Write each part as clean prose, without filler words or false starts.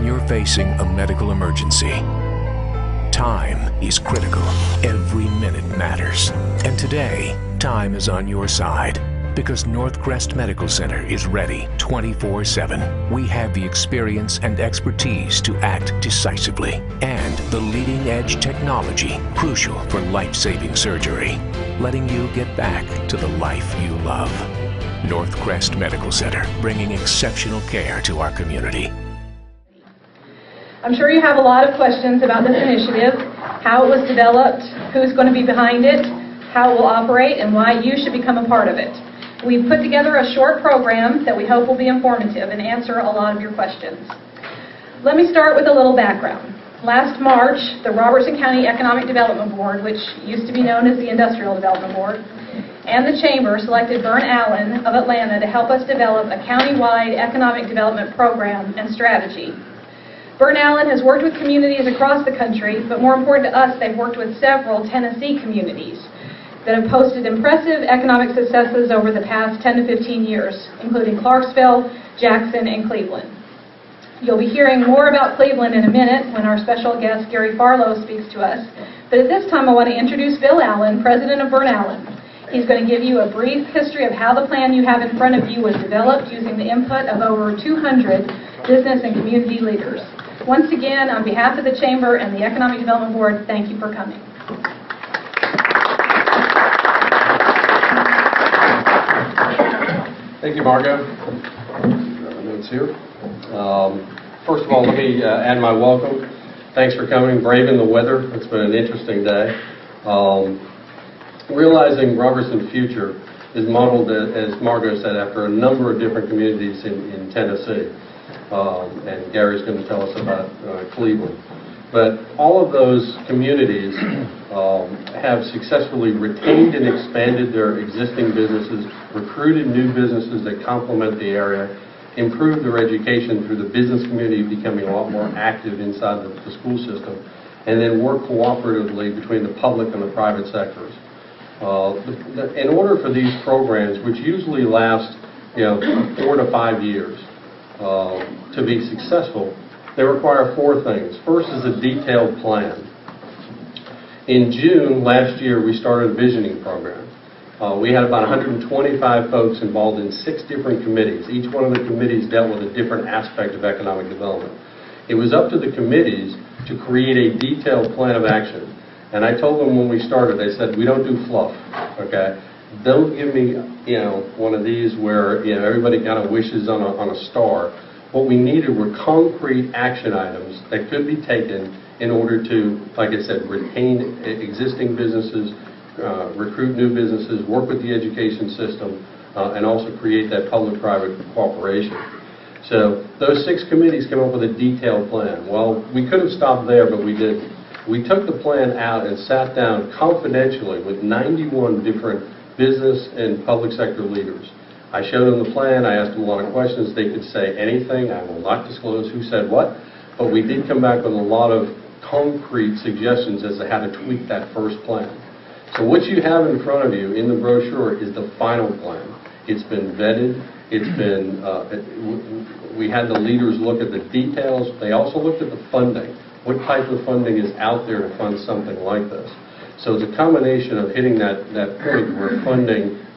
when you're facing a medical emergency. Time is critical. Every minute matters. And today, time is on your side because Northcrest Medical Center is ready 24/7. We have the experience and expertise to act decisively and the leading edge technology crucial for life-saving surgery, letting you get back to the life you love. Northcrest Medical Center, bringing exceptional care to our community. I'm sure you have a lot of questions about this initiative, how it was developed, who's going to be behind it, how it will operate, and why you should become a part of it. We've put together a short program that we hope will be informative and answer a lot of your questions. Let me start with a little background. Last March, the Robertson County Economic Development Board, which used to be known as the Industrial Development Board, and the Chamber selected Vern Allen of Atlanta to help us develop a county-wide economic development program and strategy. Vern Allen has worked with communities across the country, but more important to us, they've worked with several Tennessee communities that have posted impressive economic successes over the past 10 to 15 years, including Clarksville, Jackson, and Cleveland. You'll be hearing more about Cleveland in a minute when our special guest, Gary Farlow, speaks to us. But at this time, I want to introduce Bill Allen, president of Vern Allen. He's going to give you a brief history of how the plan you have in front of you was developed using the input of over 200 business and community leaders. Once again, on behalf of the Chamber and the Economic Development Board, thank you for coming. Thank you, Margot. Notes here. First of all, let me add my welcome. Thanks for coming, braving the weather. It's been an interesting day. Realizing Robertson's future is modeled, as Margot said, after a number of different communities in Tennessee. And Gary's going to tell us about Cleveland. But all of those communities have successfully retained and expanded their existing businesses, recruited new businesses that complement the area, improved their education through the business community becoming a lot more active inside the school system, and then work cooperatively between the public and the private sectors. In order for these programs, which usually last 4 to 5 years, to be successful, they require 4 things. First is a detailed plan. In June last year, we started a visioning program. We had about 125 folks involved in 6 different committees. Each one of the committees dealt with a different aspect of economic development. It was up to the committees to create a detailed plan of action. And I told them when we started, I said, we don't do fluff, okay? Don't give me, one of these where, everybody kind of wishes on a star. What we needed were concrete action items that could be taken in order to, like I said, retain existing businesses, recruit new businesses, work with the education system, and also create that public-private cooperation. So those 6 committees came up with a detailed plan. Well, we could have stopped there, but we didn't. We took the plan out and sat down confidentially with 91 different business and public sector leaders. I showed them the plan, I asked them a lot of questions. They could say anything. I will not disclose who said what, but we did come back with a lot of concrete suggestions as to how to tweak that first plan. So what you have in front of you in the brochure is the final plan. It's been vetted. It's been, we had the leaders look at the details. They also looked at the funding. What type of funding is out there to fund something like this? So it's a combination of hitting that point where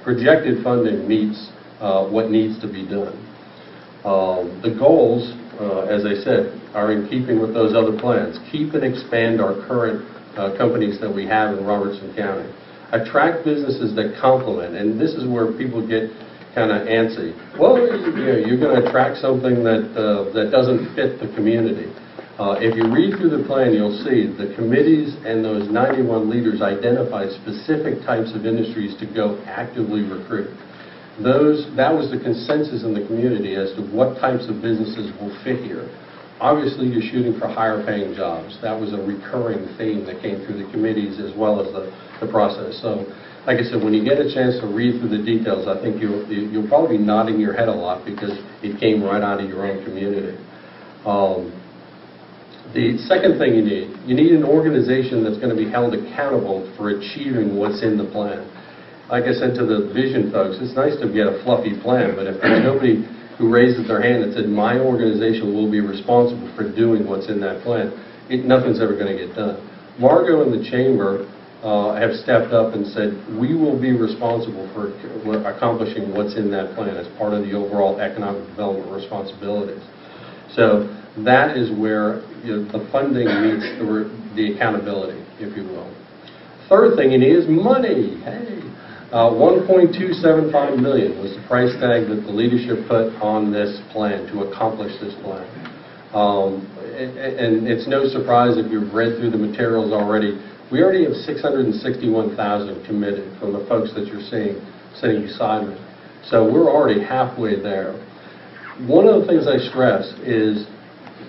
projected funding meets what needs to be done. The goals, as I said, are in keeping with those other plans. Keep and expand our current companies that we have in Robertson County. Attract businesses that complement, and this is where people get kind of antsy. Well, you're going to attract something that doesn't fit the community. If you read through the plan, you'll see the committees and those 91 leaders identified specific types of industries to go actively recruit. That was the consensus in the community as to what types of businesses will fit here. Obviously, you're shooting for higher paying jobs. That was a recurring theme that came through the committees as well as the process. So, like I said, when you get a chance to read through the details, I think you'll probably be nodding your head a lot because it came right out of your own community. The second thing you need an organization that's going to be held accountable for achieving what's in the plan. Like I said to the vision folks, it's nice to get a fluffy plan, but if there's nobody who raises their hand and said, my organization will be responsible for doing what's in that plan, nothing's ever going to get done. Margo and the Chamber have stepped up and said, we will be responsible for accomplishing what's in that plan as part of the overall economic development responsibilities. So that is where the funding meets the accountability, if you will. Third thing you need is money. Hey, $1.275 million was the price tag that the leadership put on this plan to accomplish this plan. And it's no surprise if you've read through the materials already. We already have $661,000 committed from the folks that you're seeing sitting beside me. So we're already halfway there. One of the things I stress is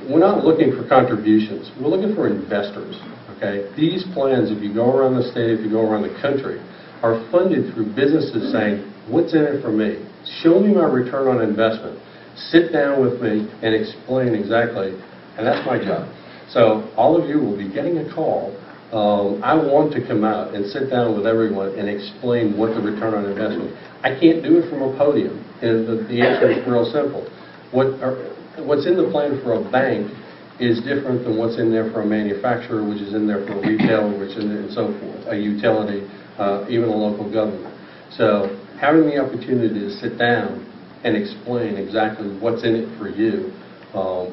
we're not looking for contributions. We're looking for investors. Okay? These plans, if you go around the state, if you go around the country, are funded through businesses saying, what's in it for me? Show me my return on investment. Sit down with me and explain exactly, and that's my job. So all of you will be getting a call. I want to come out and sit down with everyone and explain what the return on investment is. I can't do it from a podium. And the answer is real simple. What's in the plan for a bank is different than what's in there for a manufacturer, which is in there for a retailer, which is in there, and so forth, a utility, even a local government. So having the opportunity to sit down and explain exactly what's in it for you,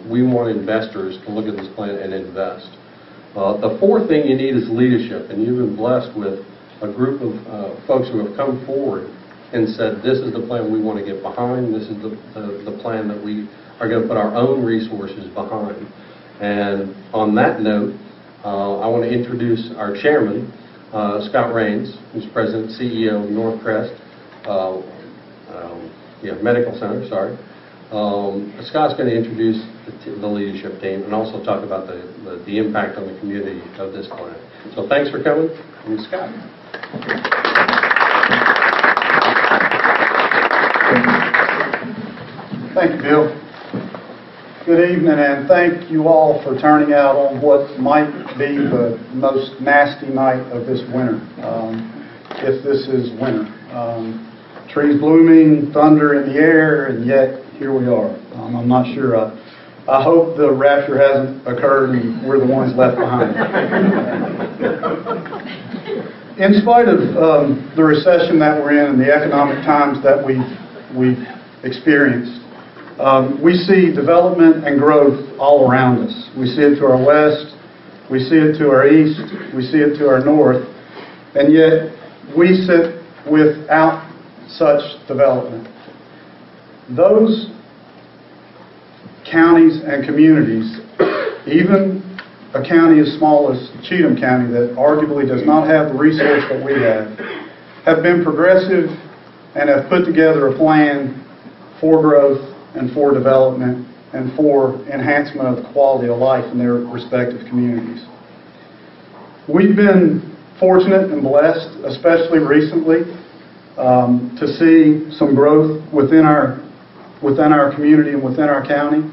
we want investors to look at this plan and invest. The fourth thing you need is leadership, and you've been blessed with a group of folks who have come forward and said, this is the plan we want to get behind, this is the plan that we are going to put our own resources behind. And on that note, I want to introduce our chairman, Scott Raines, who's president and CEO of Northcrest Medical Center, sorry. Scott's going to introduce the leadership team and also talk about the impact on the community of this plan. So thanks for coming, and Scott. Thank you, Bill. Good evening, and thank you all for turning out on what might be the most nasty night of this winter, if this is winter. Trees blooming, thunder in the air, and yet here we are. I'm not sure. I hope the rapture hasn't occurred and we're the ones left behind. In spite of the recession that we're in and the economic times that we've experienced, we see development and growth all around us. We see it to our west, we see it to our east, we see it to our north, and yet we sit without such development. Those counties and communities, even a county as small as Cheatham County that arguably does not have the resource that we have been progressive and have put together a plan for growth and for development and for enhancement of the quality of life in their respective communities. We've been fortunate and blessed, especially recently, to see some growth within our community and within our county.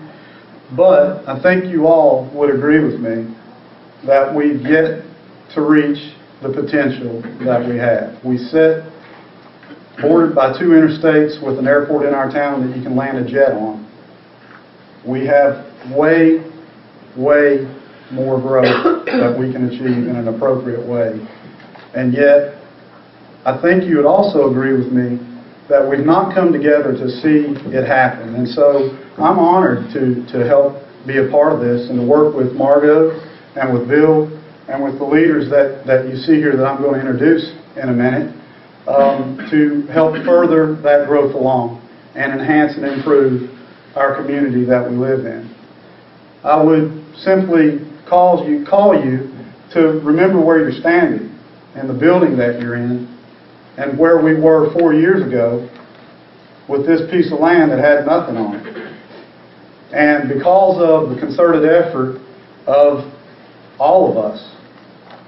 But I think you all would agree with me that we've yet to reach the potential that we have. We sit bordered by 2 interstates with an airport in our town that you can land a jet on. We have way, way more growth that we can achieve in an appropriate way. And yet, I think you would also agree with me that we've not come together to see it happen. And so I'm honored to help be a part of this and to work with Margo and with Bill and with the leaders that you see here that I'm going to introduce in a minute to help further that growth along and enhance and improve our community that we live in. I would simply call you to remember where you're standing and the building that you're in and where we were 4 years ago with this piece of land that had nothing on it. And because of the concerted effort of all of us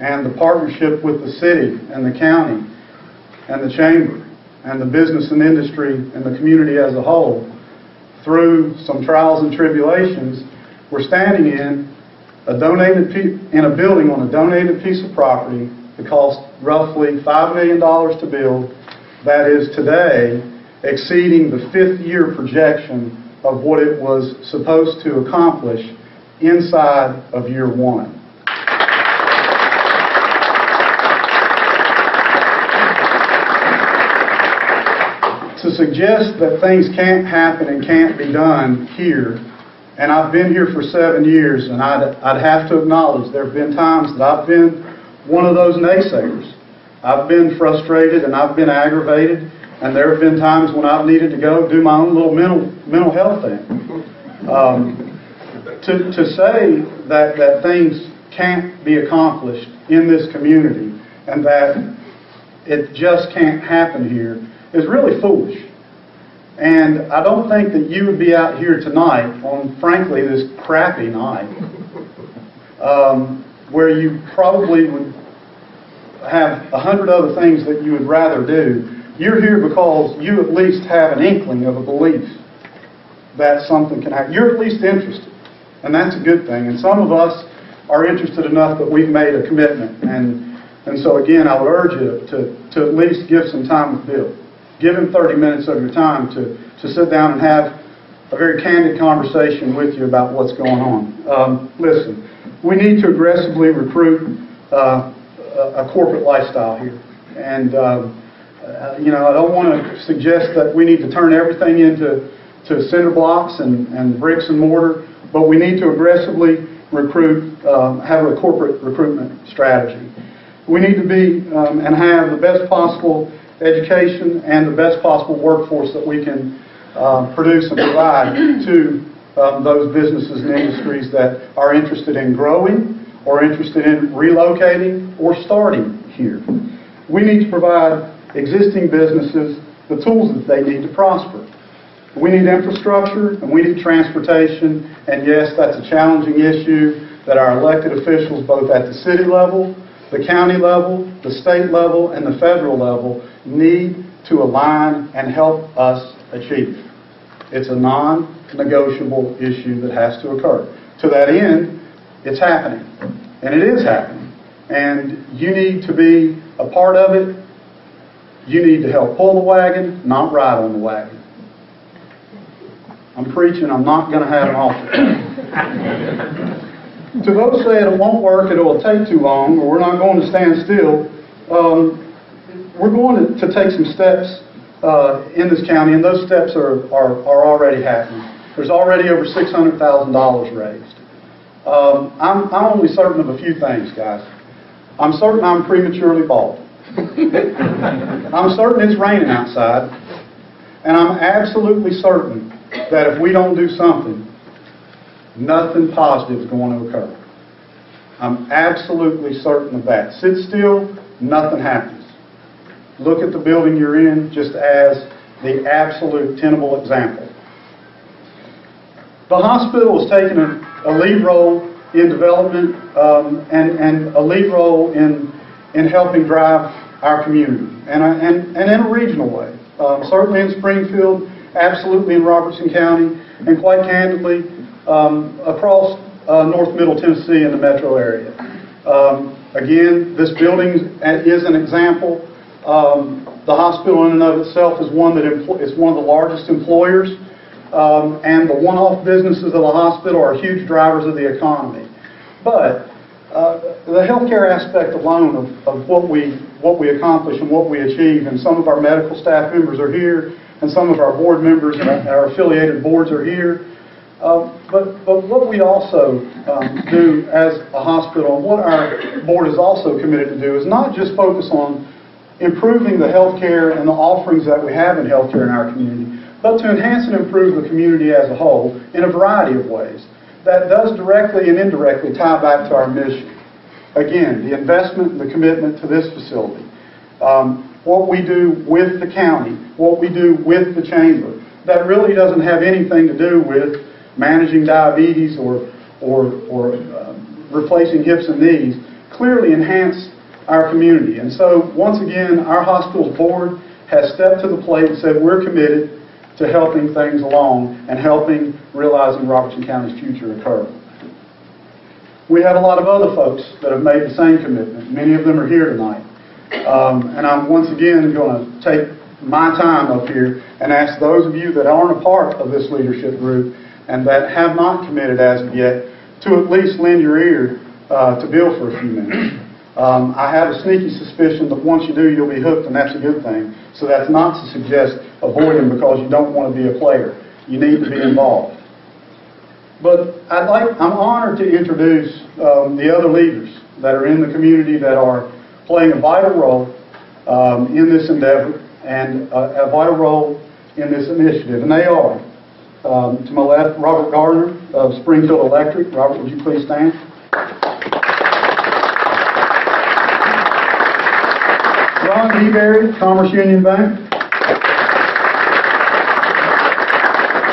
and the partnership with the city and the county and the chamber and the business and industry and the community as a whole, through some trials and tribulations, we're standing in a building on a donated piece of property that cost roughly $5 million to build, that is today exceeding the 5th year projection of what it was supposed to accomplish inside of year one. To suggest that things can't happen and can't be done here, and I've been here for 7 years, and I'd have to acknowledge there have been times that I've been one of those naysayers. I've been frustrated and I've been aggravated, and there have been times when I've needed to go do my own little mental health thing. To say that things can't be accomplished in this community and that it just can't happen here is really foolish. And I don't think that you would be out here tonight on, frankly, this crappy night, where you probably would have 100 other things that you would rather do. You're here because you at least have an inkling of a belief that something can happen. You're at least interested, and that's a good thing. And some of us are interested enough that we've made a commitment. And so again, I would urge you to at least give some time with Bill. Give him 30 minutes of your time to sit down and have a very candid conversation with you about what's going on. Listen, we need to aggressively recruit a corporate lifestyle here. And, I don't want to suggest that we need to turn everything into cinder blocks and bricks and mortar, but we need to aggressively recruit, have a corporate recruitment strategy. We need to be and have the best possible education and the best possible workforce that we can produce and provide to those businesses and industries that are interested in growing or interested in relocating or starting here. We need to provide existing businesses the tools that they need to prosper. We need infrastructure and we need transportation, and yes, that's a challenging issue that our elected officials, both at the city level, the county level, the state level, and the federal level, need to align and help us achieve. It's a non-negotiable issue that has to occur. To that end, it's happening, and it is happening, and you need to be a part of it. You need to help pull the wagon, not ride on the wagon. I'm preaching, I'm not going to have an altar. To those who say it won't work, it will take too long, or we're not going to stand still, we're going to take some steps in this county, and those steps are already happening. There's already over $600,000 raised. I'm only certain of a few things, guys. I'm certain I'm prematurely bald. I'm certain it's raining outside, and I'm absolutely certain that if we don't do something, nothing positive is going to occur. I'm absolutely certain of that. Sit still, nothing happens. Look at the building you're in just as the absolute tenable example. The hospital has taken a lead role in development and a lead role in helping drive our community, and in a regional way. Certainly in Springfield, absolutely in Robertson County, and quite candidly, across North Middle Tennessee and the metro area. Again, this building is an example. The hospital in and of itself is one of the largest employers, and the one-off businesses of the hospital are huge drivers of the economy. But the healthcare aspect alone of what we accomplish and what we achieve, and some of our medical staff members are here, and some of our board members and our affiliated boards are here. But what we also do as a hospital, and what our board is also committed to do, is not just focus on improving the healthcare and the offerings that we have in healthcare in our community, but to enhance and improve the community as a whole in a variety of ways that does directly and indirectly tie back to our mission. Again, the investment and the commitment to this facility, what we do with the county, what we do with the chamber, that really doesn't have anything to do with managing diabetes or replacing hips and knees, clearly enhance our community. And so, once again, our hospital's board has stepped to the plate and said we're committed to helping things along and helping realizing Robertson County's future occur. We have a lot of other folks that have made the same commitment. Many of them are here tonight. And I'm once again going to take my time up here and ask those of you that aren't a part of this leadership group and that have not committed as of yet to at least lend your ear to Bill for a few minutes. I have a sneaky suspicion that once you do, you'll be hooked, and that's a good thing. So that's not to suggest avoid him because you don't want to be a player. You need to be involved. But I'm honored to introduce the other leaders that are in the community that are playing a vital role in this endeavor and a vital role in this initiative. And they are, to my left, Robert Gardner of Springfield Electric. Robert, would you please stand? Ron DeBerry, Commerce Union Bank.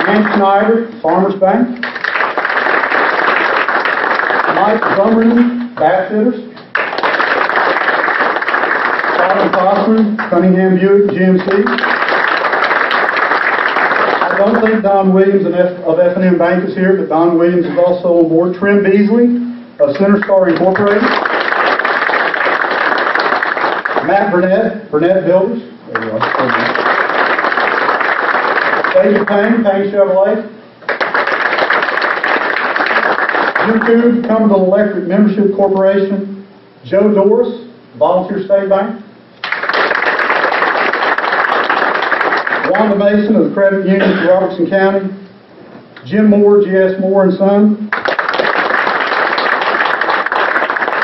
Ann Schneider, Farmers Bank. Mike Zummerman, Bassfitters. Simon Fossman, Cunningham Buick, GMC. I don't think Don Williams of F&M Bank is here, but Don Williams is also on board. Trim Beasley of CenterStar Incorporated. Matt Burnett Builders. There you are. David Payne, Payne Chevrolet. Jim Cood, Cumberland Electric Membership Corporation. Joe Doris, Volunteer State Bank. Wanda Mason of the Credit Union for Robertson County. Jim Moore, G.S. Moore and Son.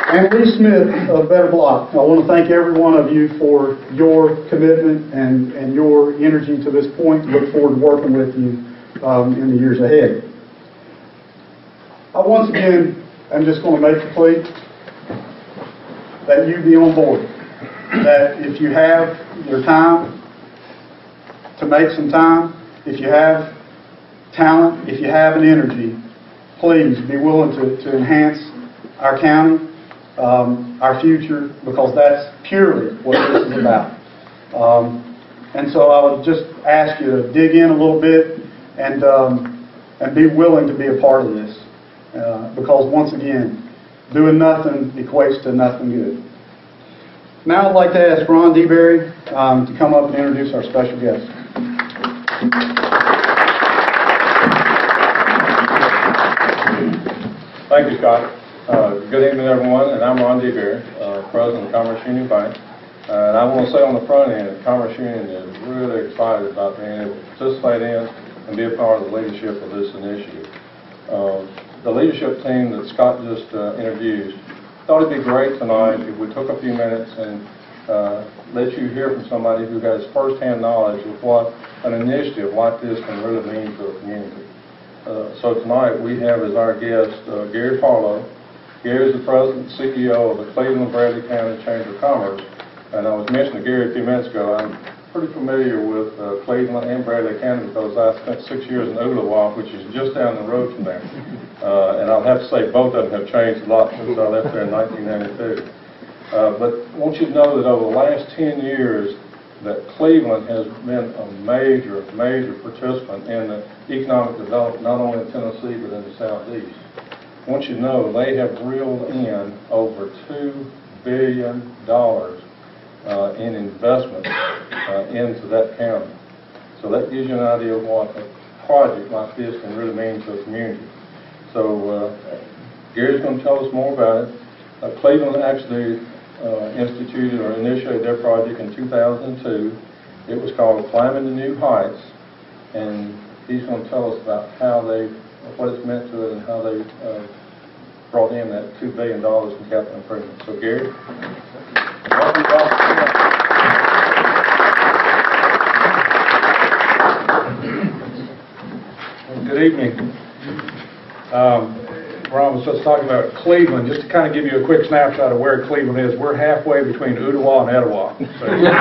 And Lee Smith of Better Block. I want to thank every one of you for your commitment and your energy to this point. Look forward to working with you in the years ahead. I once again am just going to make the plea that you be on board. That if you have your time, to make some time, if you have talent, if you have an energy, please be willing to enhance our county, our future, because that's purely what this is about. And so I would just ask you to dig in a little bit and be willing to be a part of this. Because once again, doing nothing equates to nothing good. Now I'd like to ask Ron DeBerry to come up and introduce our special guest. Thank you, Scott. Good evening, everyone, and I'm Ron DeBerry, President of Commerce Union Bank. And I want to say on the front end that Commerce Union is really excited about being able to participate in and be a part of the leadership of this initiative. The leadership team that Scott just introduced thought it'd be great tonight if we took a few minutes and let you hear from somebody who has first-hand knowledge of what an initiative like this can really mean to a community. So tonight we have as our guest Gary Farlow. Gary is the President and CEO of the Cleveland Bradley County Chamber of Commerce. And I was mentioning to Gary a few minutes ago, I'm pretty familiar with Cleveland and Bradley County because I spent 6 years in Ooltewah, which is just down the road from there. And I'll have to say both of them have changed a lot since I left there in 1992. But I want you to know that over the last 10 years, that Cleveland has been a major participant in the economic development, not only in Tennessee, but in the Southeast. I want you to know they have reeled in over $2 billion in investment into that county. So that gives you an idea of what a project like this can really mean to a community. So Gary's going to tell us more about it. Cleveland actually instituted or initiated their project in 2002. It was called Climbing the New Heights, and he's going to tell us about how what it's meant to it and how they brought in that $2 billion in capital improvement. So Gary, welcome to Good evening. Ron was just talking about Cleveland. Just to kind of give you a quick snapshot of where Cleveland is, we're halfway between Ooltewah and Etowah. So you know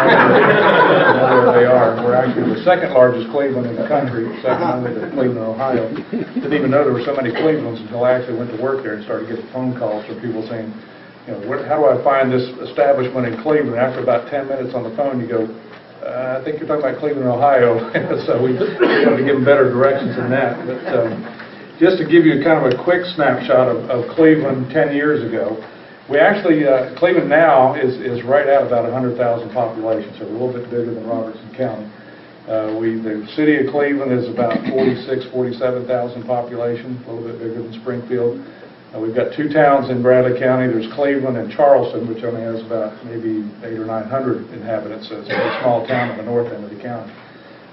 where they are. We're actually the second largest Cleveland in the country, second only to Cleveland, Ohio. Didn't even know there were so many Clevelands until I actually went to work there and started getting phone calls from people saying, you know, how do I find this establishment in Cleveland? After about 10 minutes on the phone, you go, I think you're talking about Cleveland, Ohio. So we wanted to give them better directions than that. But just to give you kind of a quick snapshot of Cleveland 10 years ago, We actually, Cleveland now is right at about 100,000 population, so we're a little bit bigger than Robertson County. The city of Cleveland is about 47,000 population, a little bit bigger than Springfield. We've got two towns in Bradley County. There's Cleveland and Charleston, which only has about maybe 800 or 900 inhabitants, so it's a very small town on the north end of the county.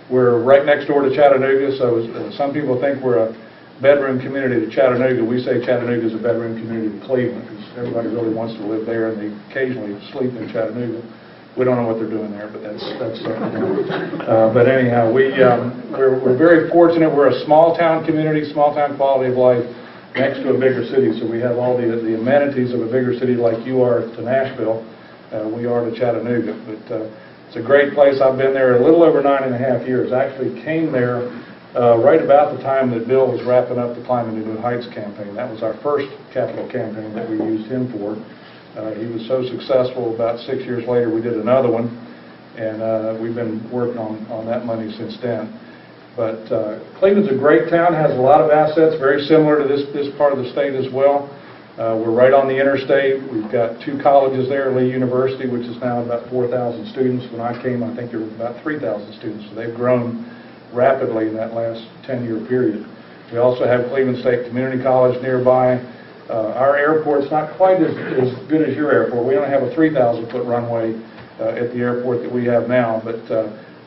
We're right next door to Chattanooga, so some people think we're a bedroom community to Chattanooga. We say Chattanooga is a bedroom community to Cleveland, because everybody really wants to live there, and they occasionally sleep in Chattanooga. We don't know what they're doing there, but that's but anyhow, we're very fortunate. We're a small town community, small town quality of life next to a bigger city, so we have all the amenities of a bigger city like you are to Nashville. We are to Chattanooga, but it's a great place. I've been there a little over 9.5 years. I actually came there right about the time that Bill was wrapping up the Climbing to New Heights campaign. That was our first capital campaign that we used him for. He was so successful, about 6 years later we did another one, and we've been working on that money since then. But Cleveland's a great town, has a lot of assets, very similar to this part of the state as well. We're right on the interstate. We've got two colleges there, Lee University, which is now about 4,000 students. When I came, I think there were about 3,000 students, so they've grown rapidly in that last 10-year period. We also have Cleveland State Community College nearby. Our airport's not quite as good as your airport. We only have a 3,000-foot runway at the airport that we have now, but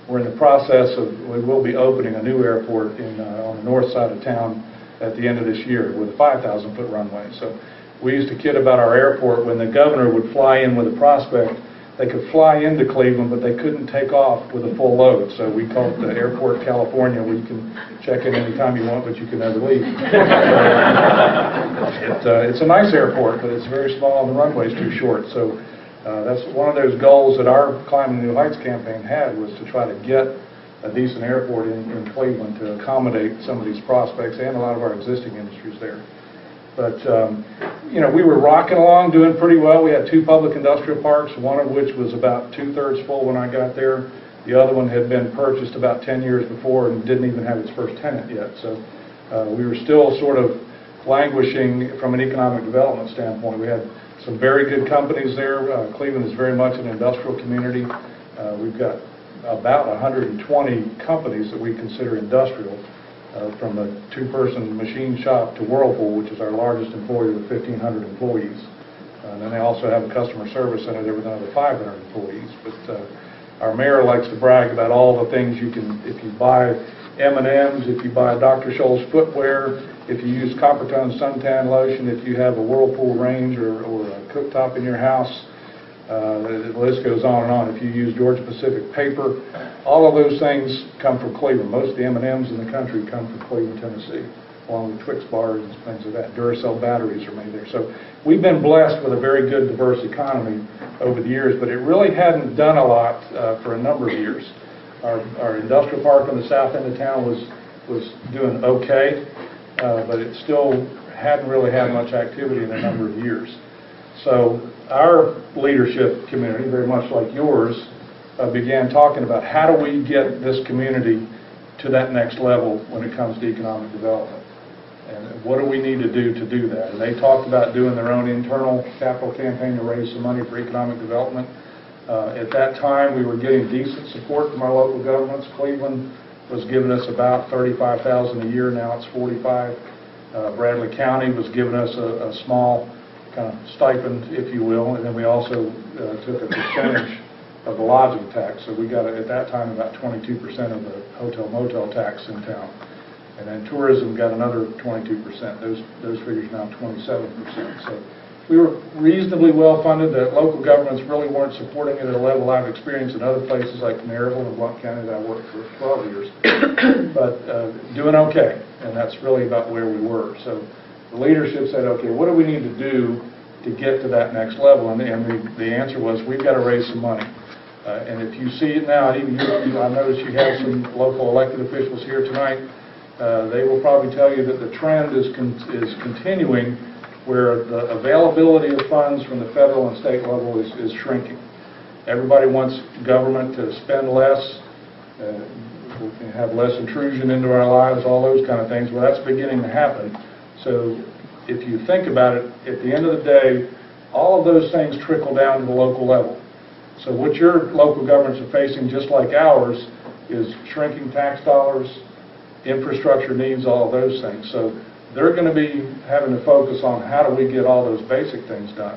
we're in the process of, we will be opening a new airport on the north side of town at the end of this year with a 5,000-foot runway. So we used to kid about our airport when the governor would fly in with a prospect. They could fly into Cleveland, but they couldn't take off with a full load. So we call it the Airport California, where you can check in anytime you want, but you can never leave. It's a nice airport, but it's very small and the runway's too short. So that's one of those goals that our Climbing New Heights campaign had, was to try to get a decent airport in Cleveland to accommodate some of these prospects and a lot of our existing industries there. But, you know, we were rocking along, doing pretty well. We had two public industrial parks, one of which was about 2/3 full when I got there. The other one had been purchased about 10 years before and didn't even have its first tenant yet. So we were still sort of languishing from an economic development standpoint. We had some very good companies there. Cleveland is very much an industrial community. We've got about 120 companies that we consider industrial. From a two-person machine shop to Whirlpool, which is our largest employer with 1,500 employees. And then they also have a customer service center there with another 500 employees. But our mayor likes to brag about all the things you can, if you buy M&Ms, if you buy Dr. Scholl's footwear, if you use Coppertone suntan lotion, if you have a Whirlpool range or a cooktop in your house, the list goes on and on. If you use Georgia-Pacific paper, all of those things come from Cleveland. Most of the M&Ms in the country come from Cleveland, Tennessee, along with Twix bars and things like that. Duracell batteries are made there. So we've been blessed with a very good, diverse economy over the years, but it really hadn't done a lot for a number of years. Our industrial park on the south end of town was doing okay, but it still hadn't really had much activity in a number of years. So our leadership community, very much like yours, began talking about how do we get this community to that next level when it comes to economic development, and what do we need to do that. And they talked about doing their own internal capital campaign to raise some money for economic development. At that time, we were getting decent support from our local governments. Cleveland was giving us about $35,000 a year. Now it's $45,000. Bradley County was giving us a small kind of stipend, if you will, and then we also took a percentage of the lodging tax. So we got, at that time, about 22% of the hotel-motel tax in town. And then tourism got another 22%. Those figures now 27%. So we were reasonably well funded. The local governments really weren't supporting it at a level I've experienced in other places like Maryville and Blount County that I worked for 12 years. But doing okay, and that's really about where we were. So the leadership said, okay, what do we need to do to get to that next level? And the answer was, we've got to raise some money. And if you see it now, even I noticed you have some local elected officials here tonight. They will probably tell you that the trend is continuing, where the availability of funds from the federal and state level is shrinking. Everybody wants government to spend less, have less intrusion into our lives, all those kind of things. Well, that's beginning to happen. So if you think about it, at the end of the day, All of those things trickle down to the local level. So what your local governments are facing, just like ours, is shrinking tax dollars, infrastructure needs, all of those things. So they're going to be having to focus on how do we get all those basic things done.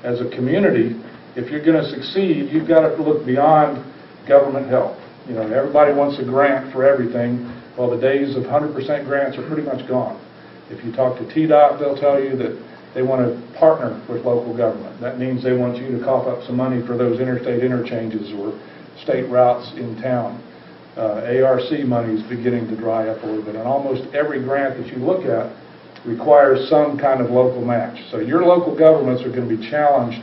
As a community, if you're going to succeed, you've got to look beyond government help. You know, everybody wants a grant for everything. Well, the days of 100% grants are pretty much gone. If you talk to TDOT, they'll tell you that they want to partner with local government. That means they want you to cough up some money for those interstate interchanges or state routes in town. ARC money is beginning to dry up a little bit, and almost every grant that you look at requires some kind of local match. So your local governments are going to be challenged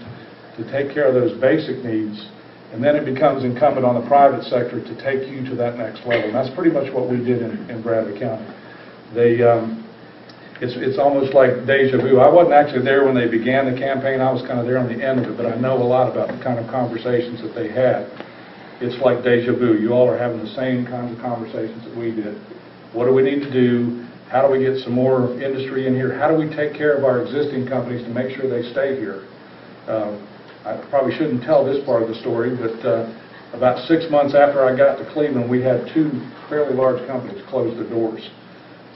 to take care of those basic needs, and then it becomes incumbent on the private sector to take you to that next level. And that's pretty much what we did in Bradley County. It's almost like deja vu. I wasn't actually there when they began the campaign. I was kind of there on the end of it, but I know a lot about the kind of conversations that they had. It's like deja vu. You all are having the same kinds of conversations that we did. What do we need to do? How do we get some more industry in here? How do we take care of our existing companies to make sure they stay here? I probably shouldn't tell this part of the story, but about 6 months after I got to Cleveland, we had 2 fairly large companies close their doors.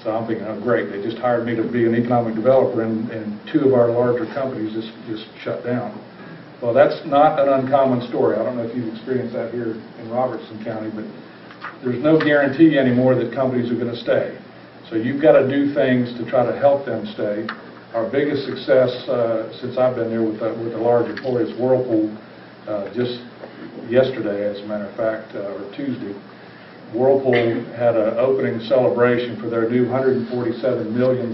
So I'm thinking, oh great, they just hired me to be an economic developer, and 2 of our larger companies just shut down. Well, that's not an uncommon story. I don't know if you've experienced that here in Robertson County, but there's no guarantee anymore that companies are going to stay. So you've got to do things to try to help them stay. Our biggest success since I've been there with the large employers, Whirlpool, just yesterday, as a matter of fact, or Tuesday, Whirlpool had an opening celebration for their new $147 million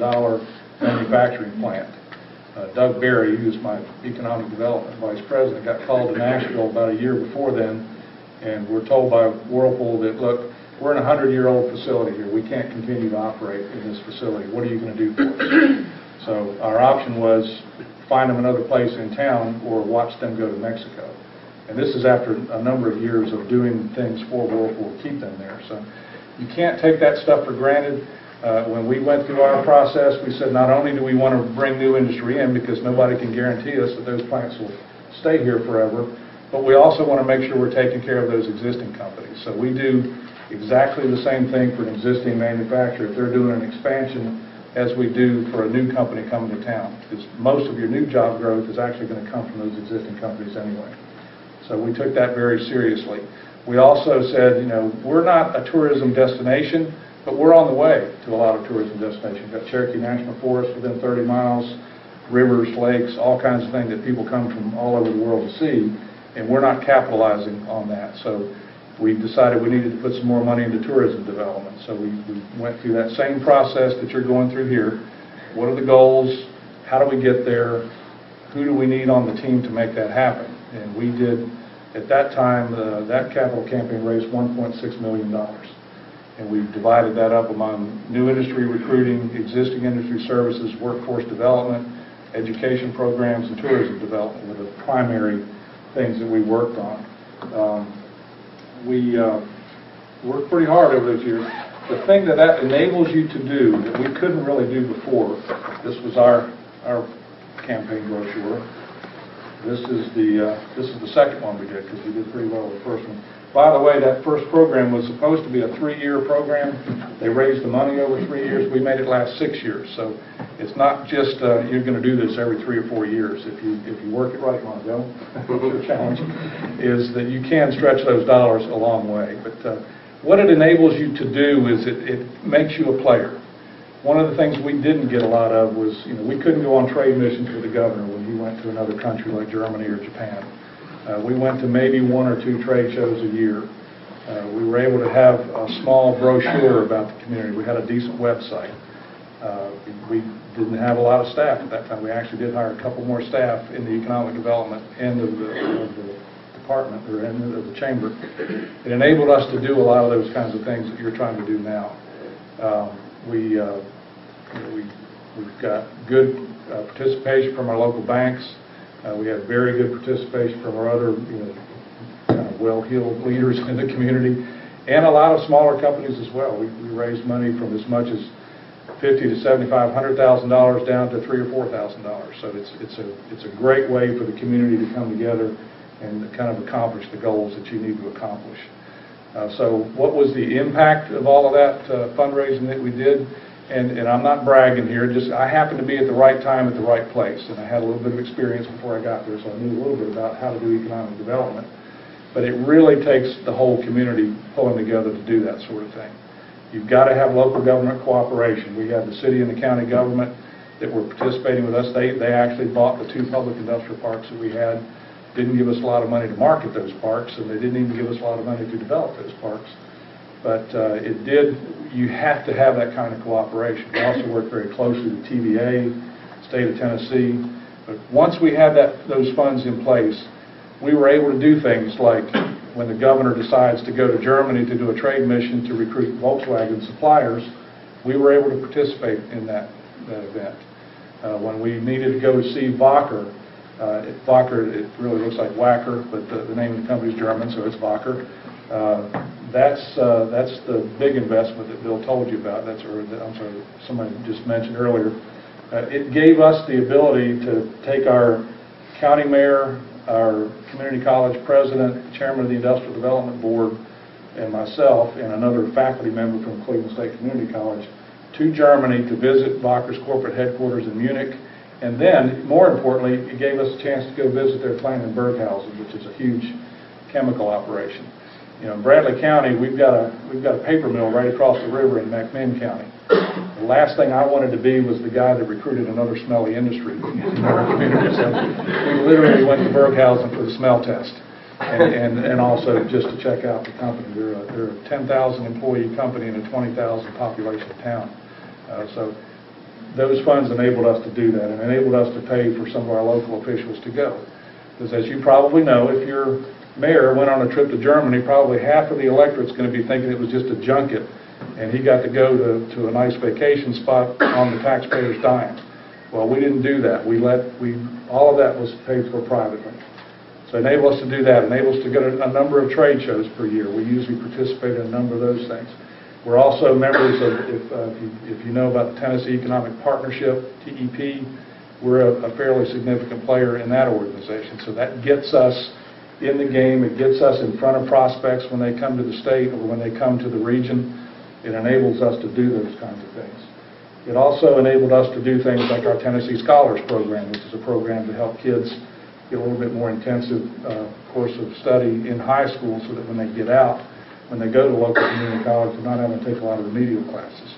manufacturing plant. Doug Berry, who's my economic development vice president, got called to Nashville about a year before then, and we're told by Whirlpool that, look, we're in a 100-year-old facility here. We can't continue to operate in this facility. What are you going to do for us? So our option was find them another place in town or watch them go to Mexico. And this is after a number of years of doing things for Whirlpool to keep them there. So you can't take that stuff for granted. When we went through our process, we said not only do we want to bring new industry in, because nobody can guarantee us that those plants will stay here forever, but we also want to make sure we're taking care of those existing companies. So we do exactly the same thing for an existing manufacturer if they're doing an expansion as we do for a new company coming to town, because most of your new job growth is actually going to come from those existing companies anyway. So we took that very seriously. We also said, you know, we're not a tourism destination, but we're on the way to a lot of tourism destinations. We've got Cherokee National Forest within 30 miles, rivers, lakes, all kinds of things that people come from all over the world to see, and we're not capitalizing on that. So we decided we needed to put some more money into tourism development. So we went through that same process that you're going through here. What are the goals? How do we get there? Who do we need on the team to make that happen? And we did, at that time, that capital campaign raised $1.6 million. And we divided that up among new industry recruiting, existing industry services, workforce development, education programs, and tourism development were the primary things that we worked on. We worked pretty hard over those years. The thing that enables you to do that we couldn't really do before, this was our campaign brochure. This is the second one we did, because we did pretty well with the first one. By the way, that first program was supposed to be a 3-year program. They raised the money over 3 years. We made it last 6 years. So it's not just you're going to do this every 3 or 4 years. If you work it right, Mongo, the challenge is that you can stretch those dollars a long way. But what it enables you to do is it makes you a player. One of the things we didn't get a lot of was, you know, we couldn't go on trade missions with the governor when he went to another country like Germany or Japan. We went to maybe 1 or 2 trade shows a year. We were able to have a small brochure about the community. We had a decent website. We didn't have a lot of staff at that time. We actually did hire a couple more staff in the economic development end of the department, or end of the chamber. It enabled us to do a lot of those kinds of things that you're trying to do now. We've got good participation from our local banks. We have very good participation from our other, kind of well-heeled leaders in the community, and a lot of smaller companies as well. We raised money from as much as $50,000 to $75,000, $100,000 down to $3,000 or $4,000. So it's a great way for the community to come together and kind of accomplish the goals that you need to accomplish. So what was the impact of all of that fundraising that we did? And I'm not bragging here, just I happened to be at the right time at the right place, and I had a little bit of experience before I got there, so I knew a little bit about how to do economic development. But it really takes the whole community pulling together to do that sort of thing. You've got to have local government cooperation. We had the city and the county government that were participating with us. They actually bought the 2 public industrial parks that we had. Didn't give us a lot of money to market those parks, and they didn't even give us a lot of money to develop those parks. But you have to have that kind of cooperation. We also work very closely with TVA, state of Tennessee. But once we had those funds in place, we were able to do things like when the governor decides to go to Germany to do a trade mission to recruit Volkswagen suppliers, we were able to participate in that event. When we needed to go to see Wacker, Wacker, it really looks like Wacker, but the name of the company is German, so it's Wacker. That's the big investment that Bill told you about. I'm sorry, somebody just mentioned earlier. It gave us the ability to take our county mayor, our community college president, chairman of the Industrial Development Board, and myself, and another faculty member from Cleveland State Community College, to Germany to visit Wacker's corporate headquarters in Munich. And then, more importantly, it gave us a chance to go visit their plant in Berghausen, which is a huge chemical operation. You know, in Bradley County, we've got a paper mill right across the river in McMinn County. The last thing I wanted to be was the guy that recruited another smelly industry in our community. So we literally went to Berghausen for the smell test, and also just to check out the company. They're a 10,000 employee company in a 20,000 population town. So those funds enabled us to do that, and enabled us to pay for some of our local officials to go. Because as you probably know, if your mayor went on a trip to Germany, probably half of the electorate's going to be thinking it was just a junket, and he got to go to a nice vacation spot on the taxpayer's dime. Well, we didn't do that. All of that was paid for privately. So enable us to do that, enable us to go to a number of trade shows per year. We usually participate in a number of those things. We're also members of, if you know about the Tennessee Economic Partnership, TEP, we're a fairly significant player in that organization. So that gets us in the game. It gets us in front of prospects when they come to the state or when they come to the region. It enables us to do those kinds of things. It also enabled us to do things like our Tennessee Scholars Program, which is a program to help kids get a little bit more intensive course of study in high school so that when they get out, when they go to local community college, they're not having to take a lot of remedial classes.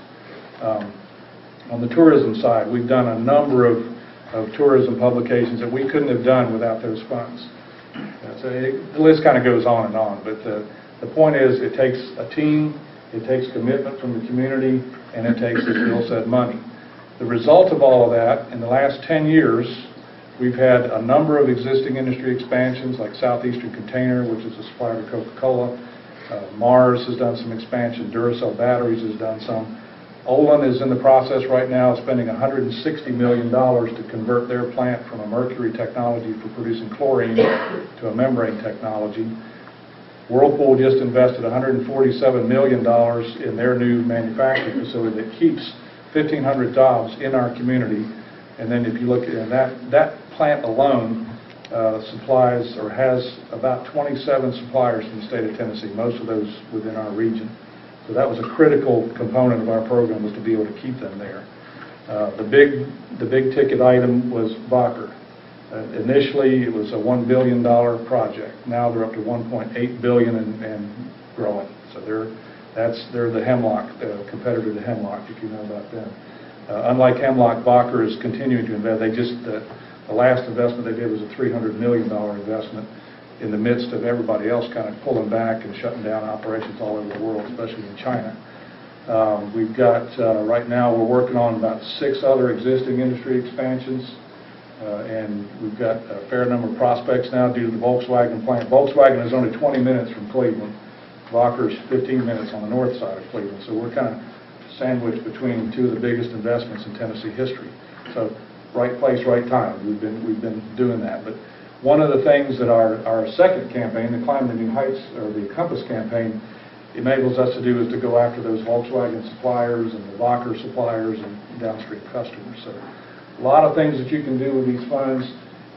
On the tourism side, we've done a number of tourism publications that we couldn't have done without those funds. So the list kind of goes on and on, but the point is it takes a team, it takes commitment from the community, and it takes, as Bill said, money. The result of all of that, in the last 10 years, we've had a number of existing industry expansions like Southeastern Container, which is a supplier to Coca-Cola. Mars has done some expansion. Duracell Batteries has done some. Olin is in the process right now of spending $160 million to convert their plant from a mercury technology for producing chlorine to a membrane technology. Whirlpool just invested $147 million in their new manufacturing facility that keeps 1,500 jobs in our community. And then if you look at that plant alone supplies or has about 27 suppliers in the state of Tennessee, most of those within our region. So that was a critical component of our program, was to be able to keep them there. The big ticket item was Wacker. Initially, it was a $1 billion project. Now they're up to $1.8 billion and growing. So they're the Hemlock, the competitor to Hemlock, if you know about them. Unlike Hemlock, Wacker is continuing to invest. The last investment they did was a $300 million investment in the midst of everybody else kind of pulling back and shutting down operations all over the world, especially in China. We've got, right now, we're working on about 6 other existing industry expansions, and we've got a fair number of prospects now due to the Volkswagen plant. Volkswagen is only 20 minutes from Cleveland. Wacker's 15 minutes on the north side of Cleveland, so we're kind of sandwiched between 2 of the biggest investments in Tennessee history. So right place, right time. We've been doing that. But one of the things that our second campaign, the Climb to New Heights, or the Compass campaign, enables us to do is to go after those Volkswagen suppliers and the locker suppliers and downstream customers. So a lot of things that you can do with these funds.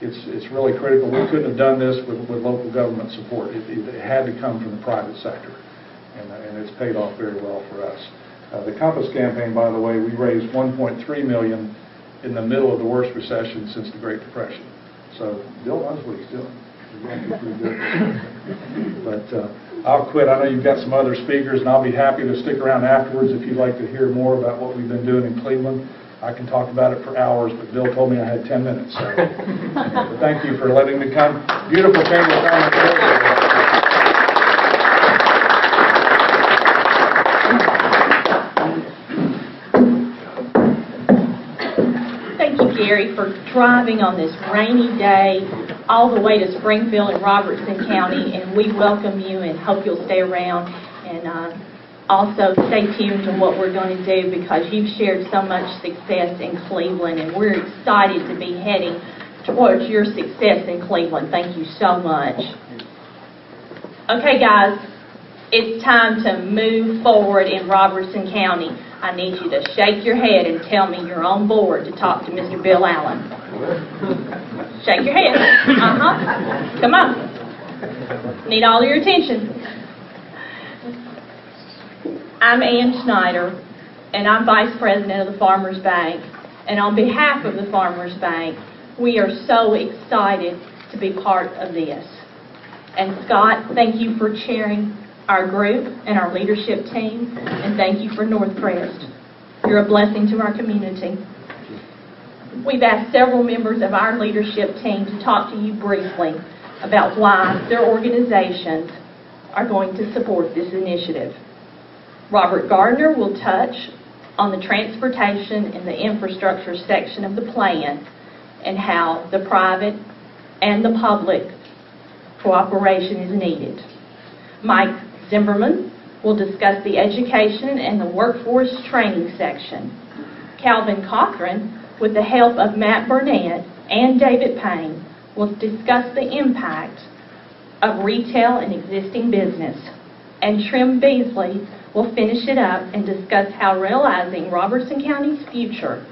It's really critical. We couldn't have done this with local government support. It had to come from the private sector, and it's paid off very well for us. The Compass campaign, by the way, we raised $1.3 million in the middle of the worst recession since the Great Depression. So Bill knows what he's doing. But I'll quit. I know you've got some other speakers, and I'll be happy to stick around afterwards if you'd like to hear more about what we've been doing in Cleveland. I can talk about it for hours, but Bill told me I had 10 minutes. So but thank you for letting me come. Beautiful Chamber of Commerce. Gary, for driving on this rainy day all the way to Springfield and Robertson County, and we welcome you and hope you'll stay around, and also stay tuned to what we're going to do, because you've shared so much success in Cleveland, and we're excited to be heading towards your success in Cleveland. Thank you so much. Okay, guys, it's time to move forward in Robertson County. I need you to shake your head and tell me you're on board to talk to Mr. Bill Allen. Shake your head. Come on. Need all your attention. I'm Ann Schneider, and I'm Vice President of the Farmers Bank. And on behalf of the Farmers Bank, we are so excited to be part of this. And Scott, thank you for chairing our group and our leadership team, and thank you for Northcrest. You're a blessing to our community. We've asked several members of our leadership team to talk to you briefly about why their organizations are going to support this initiative. Robert Gardner will touch on the transportation and the infrastructure section of the plan and how the private and the public cooperation is needed. Mike Zimmerman will discuss the education and the workforce training section. Calvin Cochran, with the help of Matt Burnett and David Payne, will discuss the impact of retail and existing business. And Trim Beasley will finish it up and discuss how realizing Robertson County's future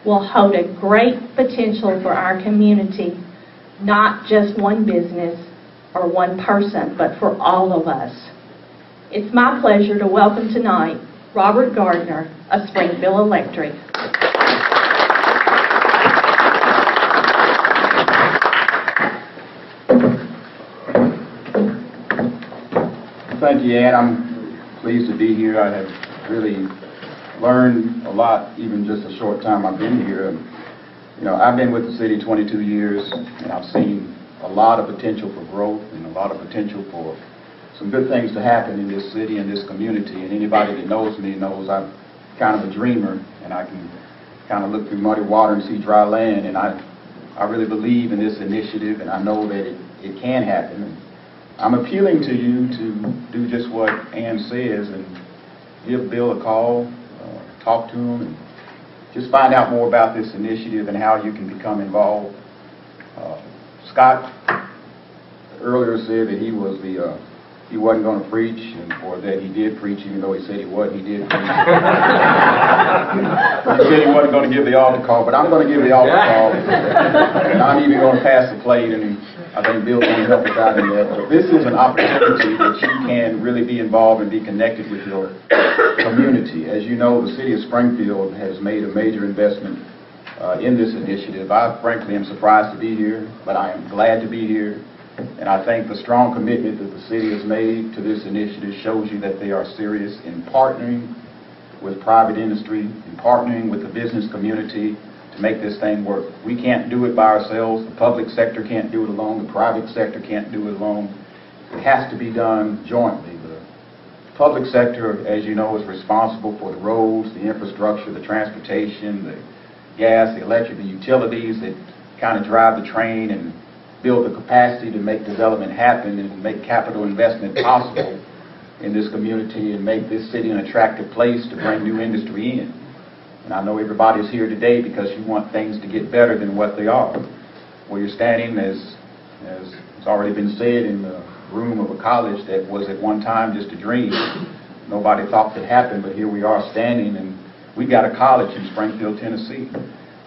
will hold a great potential for our community, not just one business or one person, but for all of us. It's my pleasure to welcome tonight Robert Gardner of Springfield Electric. Thank you, Ann. I'm pleased to be here. I have really learned a lot, even just a short time I've been here. You know, I've been with the city 22 years, and I've seen a lot of potential for growth and a lot of potential for some good things to happen in this city and this community. And anybody that knows me knows I'm kind of a dreamer, and I can kind of look through muddy water and see dry land. And I really believe in this initiative, and I know that it can happen. And I'm appealing to you to do just what Ann says and give Bill a call, talk to him, and just find out more about this initiative and how you can become involved. Scott earlier said that he wasn't going to preach, or that he did preach, even though he said he wasn't. He did preach. He said he wasn't going to give the altar call, but I'm going to give the altar call, and I'm even going to pass the plate, and I think Bill's going to help us out in that. But this is an opportunity that you can really be involved and be connected with your community. As you know, the city of Springfield has made a major investment in this initiative. I frankly am surprised to be here, but I am glad to be here. And I think the strong commitment that the city has made to this initiative shows you that they are serious in partnering with private industry, in partnering with the business community to make this thing work. We can't do it by ourselves. The public sector can't do it alone. The private sector can't do it alone. It has to be done jointly. The public sector, as you know, is responsible for the roads, the infrastructure, the transportation, the gas, the electric, the utilities that kind of drive the train and build the capacity to make development happen and make capital investment possible in this community and make this city an attractive place to bring new industry in. And I know everybody's here today because you want things to get better than what they are. Where you're standing, as has already been said in the room of a college that was at one time just a dream. Nobody thought could happen, but here we are standing, and we got a college in Springfield, Tennessee.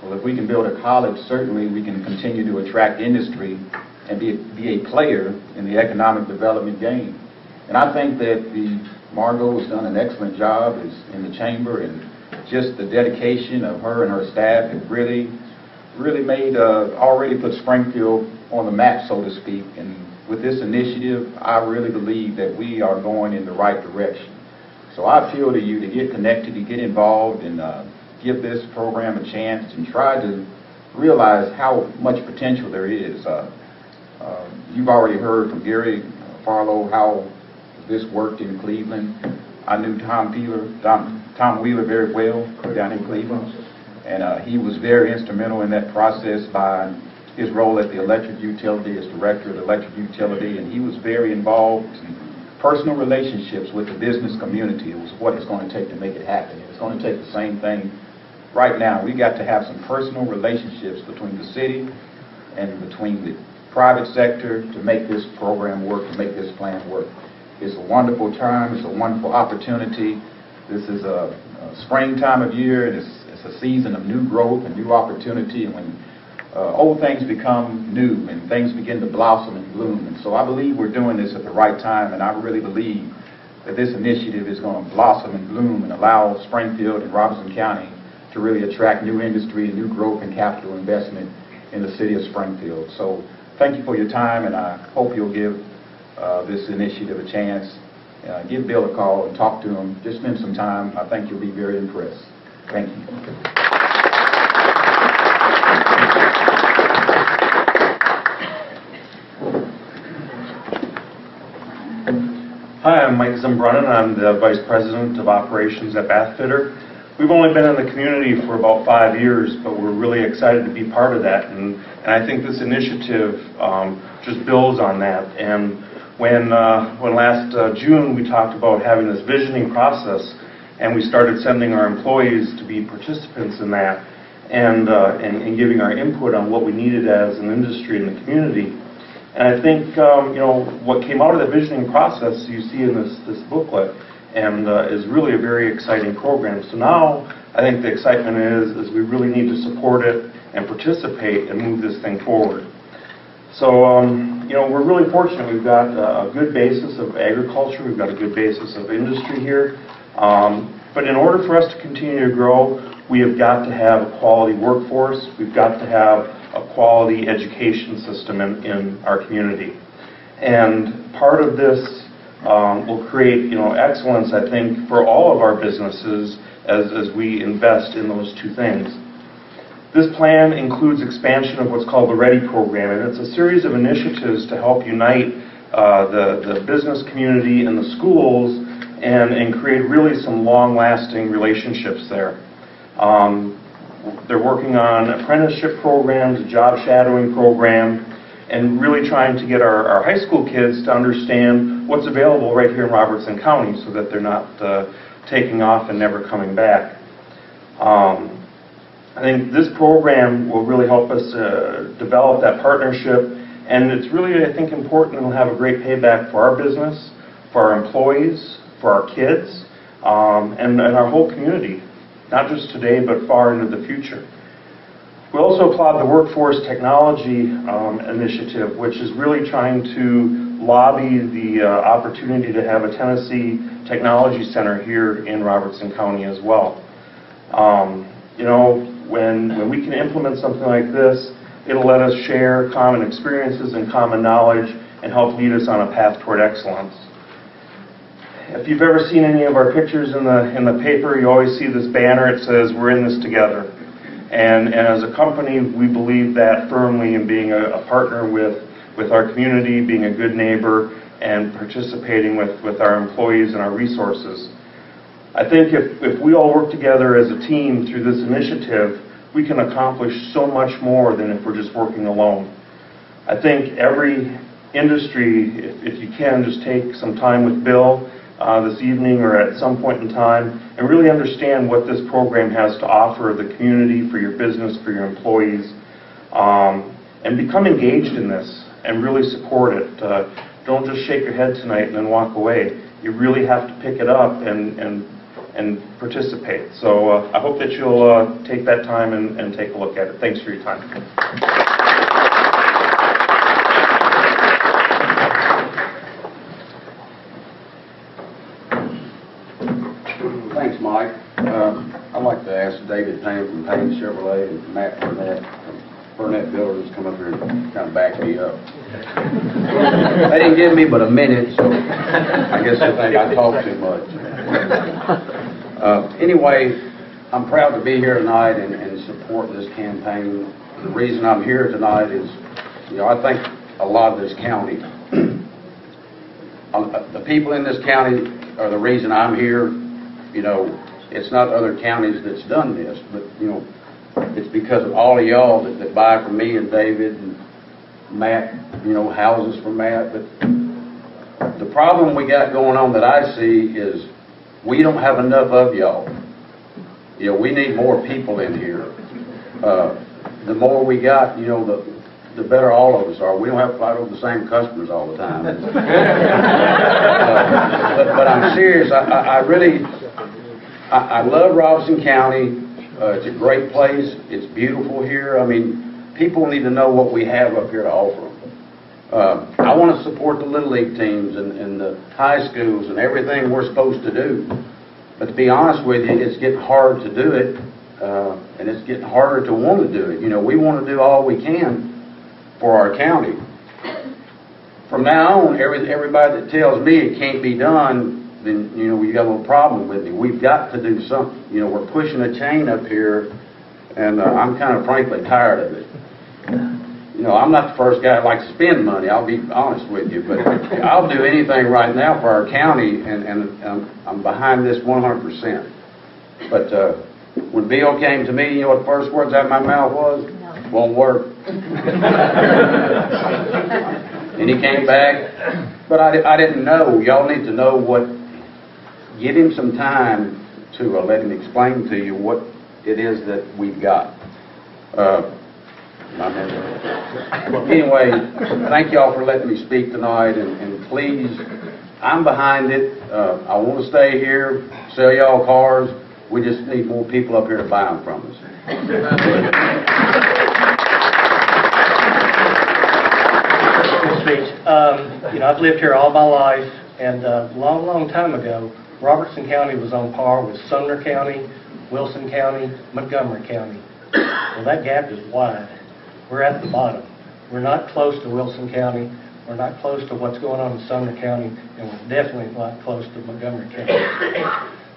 Well, if we can build a college, certainly we can continue to attract industry and be a player in the economic development game. And I think that Margot has done an excellent job in the chamber, and just the dedication of her and her staff have really made, already put Springfield on the map, so to speak. And with this initiative, I really believe that we are going in the right direction. So I appeal to you to get connected, to get involved, and give this program a chance and try to realize how much potential there is. You've already heard from Gary Farlow how this worked in Cleveland. I knew Tom Wheeler very well down in Cleveland, and he was very instrumental in that process by his role at the electric utility as director of the electric utility, and he was very involved in personal relationships with the business community. It was what it's going to take to make it happen. It's going to take the same thing right now. We got to have some personal relationships between the city and between the private sector to make this program work, to make this plan work. It's a wonderful time. It's a wonderful opportunity. This is a springtime of year, and it's a season of new growth and new opportunity. And when old things become new and things begin to blossom and bloom. And so I believe we're doing this at the right time, and I really believe that this initiative is going to blossom and bloom and allow Springfield and Robertson County to really attract new industry and new growth and capital investment in the city of Springfield. So thank you for your time, and I hope you'll give this initiative a chance. Give Bill a call and talk to him. Just spend some time. I think you'll be very impressed. Thank you. Hi, I'm Mike Zimbrunnan. I'm the Vice President of Operations at Bathfitter. We've only been in the community for about 5 years, but we're really excited to be part of that. And I think this initiative just builds on that. And when last June we talked about having this visioning process, and we started sending our employees to be participants in that, and giving our input on what we needed as an industry in the community. And I think what came out of the visioning process you see in this booklet, and is really a very exciting program. So now I think the excitement is we really need to support it and participate and move this thing forward. So we're really fortunate. We've got a good basis of agriculture. We've got a good basis of industry here. But in order for us to continue to grow, we have got to have a quality workforce. We've got to have a quality education system in our community. And part of this will create excellence, I think, for all of our businesses as we invest in those two things. This plan includes expansion of what's called the READY program, and it's a series of initiatives to help unite the business community and the schools and create really some long-lasting relationships there. They're working on apprenticeship programs, a job shadowing program, and really trying to get our high school kids to understand what's available right here in Robertson County so that they're not taking off and never coming back. I think this program will really help us develop that partnership, and it's really, I think, important and will have a great payback for our business, for our employees, for our kids, and our whole community, not just today, but far into the future. We also applaud the Workforce Technology Initiative, which is really trying to lobby the opportunity to have a Tennessee Technology Center here in Robertson County as well. When we can implement something like this, it'll let us share common experiences and common knowledge and help lead us on a path toward excellence. If you've ever seen any of our pictures in the paper, you always see this banner. It says, "We're in this together." And as a company, we believe that firmly in being a partner with our community, being a good neighbor, and participating with our employees and our resources. I think if we all work together as a team through this initiative, we can accomplish so much more than if we're just working alone. I think every industry, if you can, just take some time with Bill this evening or at some point in time and really understand what this program has to offer the community, for your business, for your employees, and become engaged in this and really support it. don't just shake your head tonight and then walk away. You really have to pick it up and participate. So I hope that you'll take that time and take a look at it. Thanks for your time. Thanks, Mike. I'd like to ask David Payne from Payne Chevrolet and Matt Burnett from Burnett Builders to come up here and kind of back me up. They didn't give me but a minute, so I guess they think I talk too much. Anyway, I'm proud to be here tonight and support this campaign. The reason I'm here tonight is, I think a lot of this county, the people in this county are the reason I'm here. It's not other counties that's done this, but, it's because of all of y'all that buy from me and David and Matt, houses from Matt. But the problem we got going on that I see is we don't have enough of y'all. We need more people in here. The more we got, the better all of us are. We don't have to fight over the same customers all the time. But I'm serious. I love Robertson County. It's a great place. It's beautiful here. I mean, people need to know what we have up here to offer them. I want to support the Little League teams and the high schools and everything we're supposed to do. But to be honest with you, it's getting hard to do it, and it's getting harder to want to do it. We want to do all we can for our county. From now on, everybody that tells me it can't be done, then, we got a little problem with me. We've got to do something. We're pushing a chain up here, and I'm kind of frankly tired of it. I'm not the first guy that likes to spend money, I'll be honest with you, but I'll do anything right now for our county, and I'm behind this 100%. But when Bill came to me, what the first words out of my mouth was? No. Won't work. And he came back, but I didn't know. Y'all need to know what. Give him some time to let him explain to you what it is that we've got. Anyway, thank y'all for letting me speak tonight, and please, I'm behind it. I want to stay here, sell y'all cars. We just need more people up here to buy them from us. Good speech. I've lived here all my life, and a long time ago, Robertson County was on par with Sumner County, Wilson County, Montgomery County. Well, that gap is wide. We're at the bottom. We're not close to Wilson County. We're not close to what's going on in Sumner County, and we're definitely not close to Montgomery County.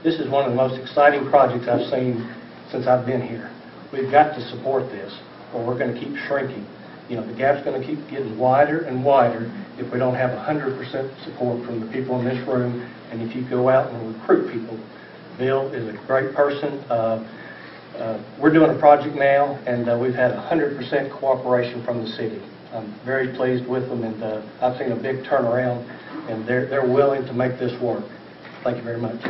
This is one of the most exciting projects I've seen since I've been here. We've got to support this, or we're going to keep shrinking. The gap's going to keep getting wider and wider if we don't have 100% support from the people in this room, and if you go out and recruit people. Bill is a great person. We're doing a project now, and we've had 100% cooperation from the city. I'm very pleased with them, and I've seen a big turnaround, and they're willing to make this work. Thank you very much.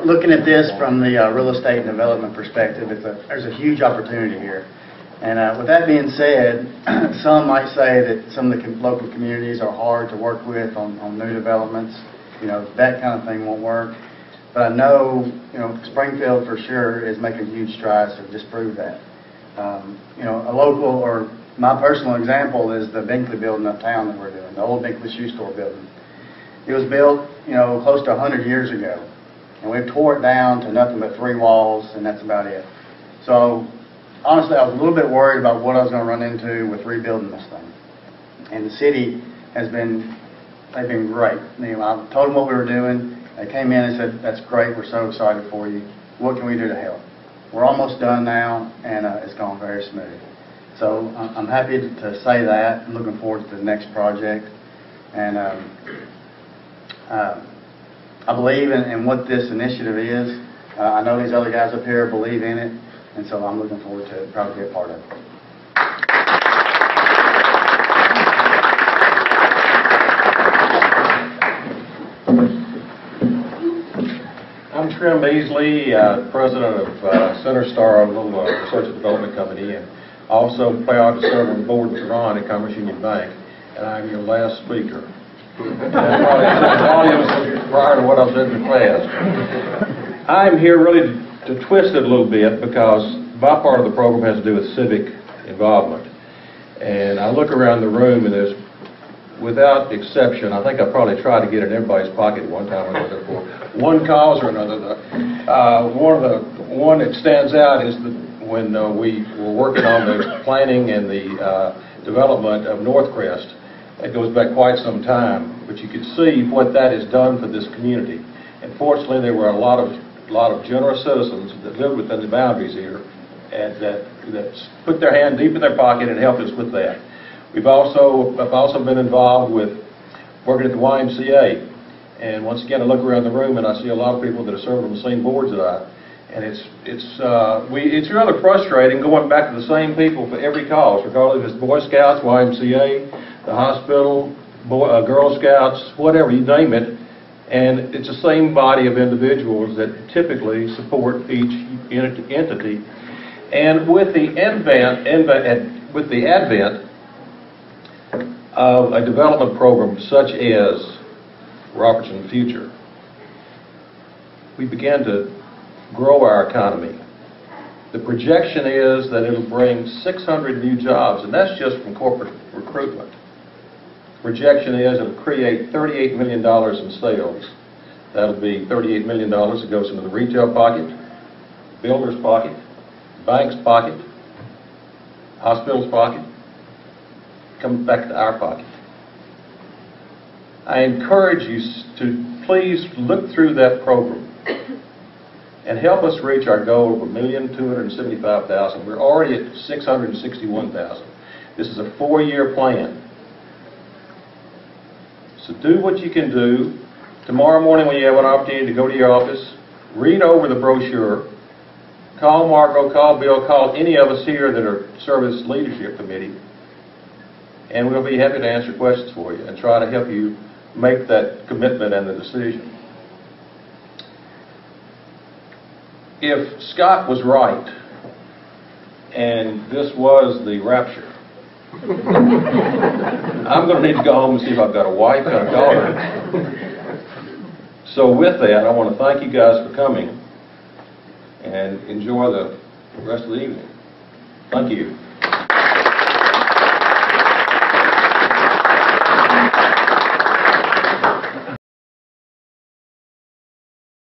Looking at this from the real estate and development perspective, there's a huge opportunity here. And with that being said, some might say that some of the local communities are hard to work with on new developments. That kind of thing won't work. But I know, Springfield for sure is making huge strides to disprove that. A local, or my personal example, is the Binkley building uptown that we're doing, the old Binkley shoe store building. It was built, close to 100 years ago. And we've tore it down to nothing but 3 walls, and that's about it. So, honestly, I was a little bit worried about what I was going to run into with rebuilding this thing. And the city they've been great. I told them what we were doing. They came in and said, that's great, we're so excited for you. What can we do to help? We're almost done now, and it's gone very smooth. So I'm happy to say that. I'm looking forward to the next project. And I believe in what this initiative is. I know these other guys up here believe in it, and so I'm looking forward to probably be a part of it. I'm Trim Beasley, president of Center Star, a little research and development company, and Also proud to serve on the board with Ron at Commerce Union Bank, and I'm your last speaker. And that probably says volumes prior to what I've said in the past. I'm here really to twist it a little bit because my part of the program has to do with civic involvement. And I look around the room and there's, without exception, I think I probably tried to get in everybody's pocket at one time or another for one cause or another. One that stands out is when we were working on the planning and the development of Northcrest. It goes back quite some time, but you could see what that has done for this community. And fortunately, there were a lot of generous citizens that lived within the boundaries here, and that put their hand deep in their pocket and helped us with that. I've also been involved with working at the YMCA, and once again I look around the room and I see a lot of people that are serving on the same boards that I, and it's rather frustrating going back to the same people for every cause, regardless if it's Boy Scouts, YMCA, the hospital, Girl Scouts, whatever, you name it, and it's the same body of individuals that typically support each entity. And with the advent of a development program such as Robertson Future, we began to grow our economy. The projection is that it'll bring 600 new jobs, and that's just from corporate recruitment. The projection is it'll create $38 million in sales. That'll be $38 million that goes into the retail pocket, builder's pocket, bank's pocket, hospital's pocket, comes back to our pocket. I encourage you to please look through that program and help us reach our goal of 1,275,000. We're already at 661,000. This is a 4-year plan. So do what you can do. Tomorrow morning when you have an opportunity to go to your office, read over the brochure, call Margot, call Bill, call any of us here that are Service Leadership Committee, and we'll be happy to answer questions for you and try to help you make that commitment and the decision. If Scott was right, and this was the rapture, I'm going to need to go home and see if I've got a wife and a daughter. So with that, I want to thank you guys for coming and enjoy the rest of the evening. Thank you.